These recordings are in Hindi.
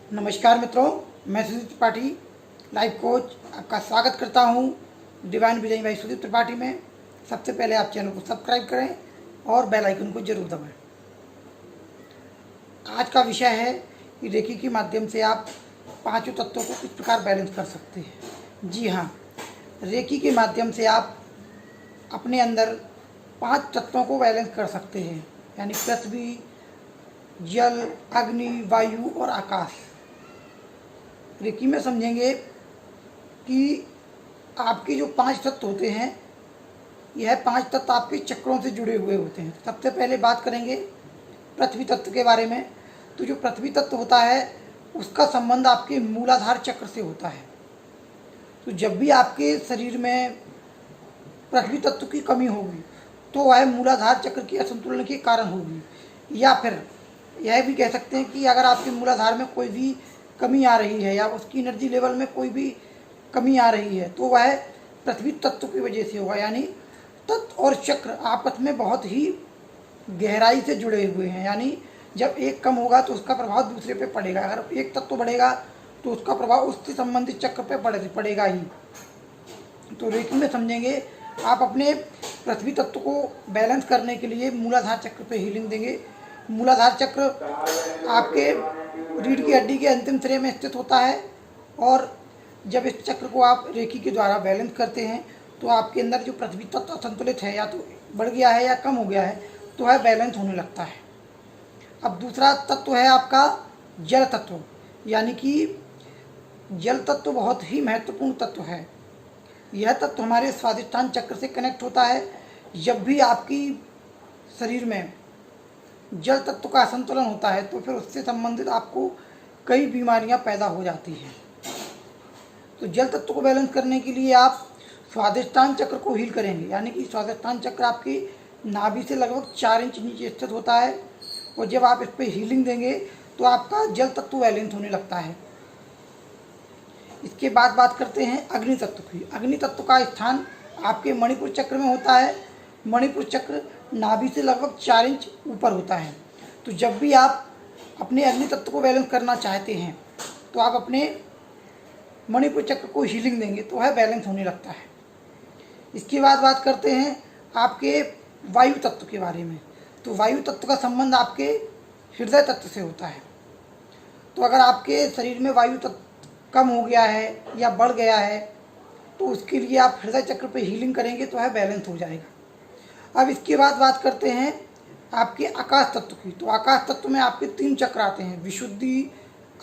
नमस्कार मित्रों, मैं सुदीप त्रिपाठी लाइफ कोच आपका स्वागत करता हूं डिवाइन विजय भाई सुदीप त्रिपाठी में। सबसे पहले आप चैनल को सब्सक्राइब करें और बेल आइकन को जरूर दबाएं। आज का विषय है कि रेकी के माध्यम से आप पांचों तत्वों को किस प्रकार बैलेंस कर सकते हैं। जी हाँ, रेकी के माध्यम से आप अपने अंदर 5 तत्वों को बैलेंस कर सकते हैं, यानी पृथ्वी, जल, अग्नि, वायु और आकाश। रेकी में समझेंगे कि आपके जो 5 तत्व होते हैं, यह 5 तत्व आपके चक्रों से जुड़े हुए होते हैं। सबसे पहले बात करेंगे पृथ्वी तत्व के बारे में। तो जो पृथ्वी तत्व होता है उसका संबंध आपके मूलाधार चक्र से होता है। तो जब भी आपके शरीर में पृथ्वी तत्व की कमी होगी तो वह मूलाधार चक्र के असंतुलन के कारण होगी, या फिर यह भी कह सकते हैं कि अगर आपके मूलाधार में कोई भी कमी आ रही है या उसकी एनर्जी लेवल में कोई भी कमी आ रही है तो वह पृथ्वी तत्व की वजह से होगा। यानी तत्व और चक्र आपस में बहुत ही गहराई से जुड़े हुए हैं, यानी जब एक कम होगा तो उसका प्रभाव दूसरे पे पड़ेगा। अगर एक तत्व बढ़ेगा तो उसका प्रभाव उससे संबंधित चक्र पे पड़ेगा ही। तो रेकी में समझेंगे आप अपने पृथ्वी तत्व को बैलेंस करने के लिए मूलाधार चक्र पे हीलिंग देंगे। मूलाधार चक्र आपके रीढ़ की हड्डी के अंतिम सिरे में स्थित होता है, और जब इस चक्र को आप रेकी के द्वारा बैलेंस करते हैं तो आपके अंदर जो पृथ्वी तत्व असंतुलित है, या तो बढ़ गया है या कम हो गया है, तो वह बैलेंस होने लगता है। अब दूसरा तत्व है आपका जल तत्व, यानी कि जल तत्व बहुत ही महत्वपूर्ण तत्व है। यह तत्व हमारे स्वादिष्टान चक्र से कनेक्ट होता है। जब भी आपकी शरीर में जल तत्व का असंतुलन होता है तो फिर उससे संबंधित आपको कई बीमारियां पैदा हो जाती हैं। तो जल तत्व को बैलेंस करने के लिए आप स्वादिष्टान चक्र को हील करेंगे, यानी कि स्वादिष्टान चक्र आपकी नाभि से लगभग 4 इंच नीचे स्थित होता है, और जब आप इस पर हीलिंग देंगे तो आपका जल तत्व बैलेंस होने लगता है। इसके बाद बात करते हैं अग्नि तत्व की। अग्नि तत्व का स्थान आपके मणिपुर चक्र में होता है। मणिपुर चक्र नाभि से लगभग 4 इंच ऊपर होता है। तो जब भी आप अपने अग्नि तत्व को बैलेंस करना चाहते हैं तो आप अपने मणिपुर चक्र को हीलिंग देंगे तो वह बैलेंस होने लगता है। इसके बाद बात करते हैं आपके वायु तत्व के बारे में। तो वायु तत्व का संबंध आपके हृदय तत्व से होता है। तो अगर आपके शरीर में वायु तत्व कम हो गया है या बढ़ गया है तो उसके लिए आप हृदय चक्र पे हीलिंग करेंगे तो वह बैलेंस हो जाएगा। अब इसके बाद बात करते हैं आपके आकाश तत्व की। तो आकाश तत्व में आपके 3 चक्र आते हैं, विशुद्धि,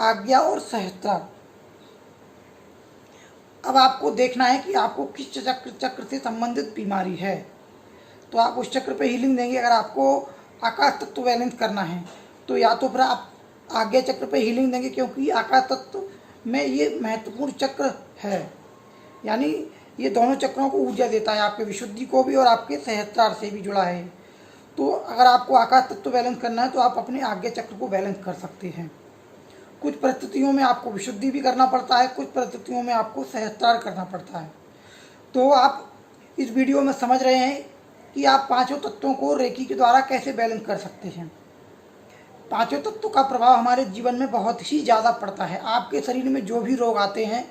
आज्ञा और सहस्त्रार। अब आपको देखना है कि आपको किस चक्र से संबंधित बीमारी है, तो आप उस चक्र पे हीलिंग देंगे। अगर आपको आकाश तत्व बैलेंस करना है तो या तो फिर आप आज्ञा चक्र पे हीलिंग देंगे, क्योंकि आकाश तत्व में ये महत्वपूर्ण चक्र है, यानी ये दोनों चक्रों को ऊर्जा देता है, आपके विशुद्धि को भी और आपके सहस्त्रार से भी जुड़ा है। तो अगर आपको आकाश तत्व बैलेंस करना है तो आप अपने आज्ञा चक्र को बैलेंस कर सकते हैं। कुछ परिस्थितियों में आपको विशुद्धि भी करना पड़ता है, कुछ परिस्थितियों में आपको सहस्त्रार करना पड़ता है। तो आप इस वीडियो में समझ रहे हैं कि आप 5 तत्वों को रेकी के द्वारा कैसे बैलेंस कर सकते हैं। 5 तत्वों का प्रभाव हमारे जीवन में बहुत ही ज़्यादा पड़ता है। आपके शरीर में जो भी रोग आते हैं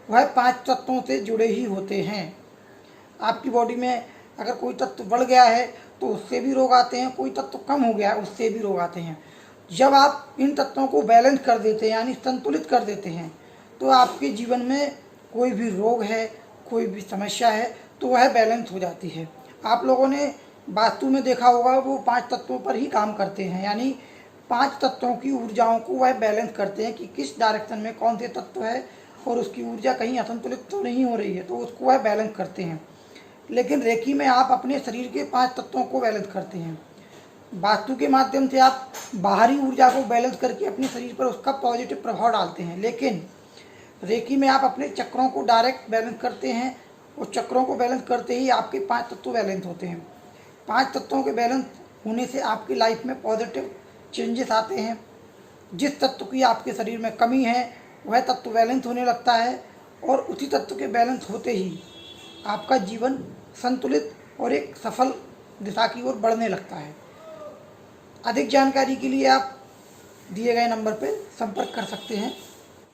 वह 5 तत्वों से जुड़े ही होते हैं। आपकी बॉडी में अगर कोई तत्व बढ़ गया है तो उससे भी रोग आते हैं, कोई तत्व कम हो गया है उससे भी रोग आते हैं। जब आप इन तत्वों को बैलेंस कर देते हैं, यानी संतुलित कर देते हैं, तो आपके जीवन में कोई भी रोग है, कोई भी समस्या है, तो वह बैलेंस हो जाती है। आप लोगों ने वास्तु में देखा होगा, वो 5 तत्वों पर ही काम करते हैं, यानी 5 तत्वों की ऊर्जाओं को वह बैलेंस करते हैं कि किस डायरेक्शन में कौन से तत्व है और उसकी ऊर्जा कहीं असंतुलित तो नहीं हो रही है, तो उसको वह बैलेंस करते हैं। लेकिन रेकी में आप अपने शरीर के 5 तत्वों को बैलेंस करते हैं। वास्तु के माध्यम से आप बाहरी ऊर्जा को बैलेंस करके अपने शरीर पर उसका पॉजिटिव प्रभाव डालते हैं, लेकिन रेकी में आप अपने चक्रों को डायरेक्ट बैलेंस करते हैं, और चक्रों को बैलेंस करते ही आपके 5 तत्व बैलेंस होते हैं। 5 तत्वों के बैलेंस होने से आपकी लाइफ में पॉजिटिव चेंजेस आते हैं। जिस तत्व की आपके शरीर में कमी है वह तत्व बैलेंस होने लगता है, और उसी तत्व के बैलेंस होते ही आपका जीवन संतुलित और एक सफल दिशा की ओर बढ़ने लगता है। अधिक जानकारी के लिए आप दिए गए नंबर पर संपर्क कर सकते हैं।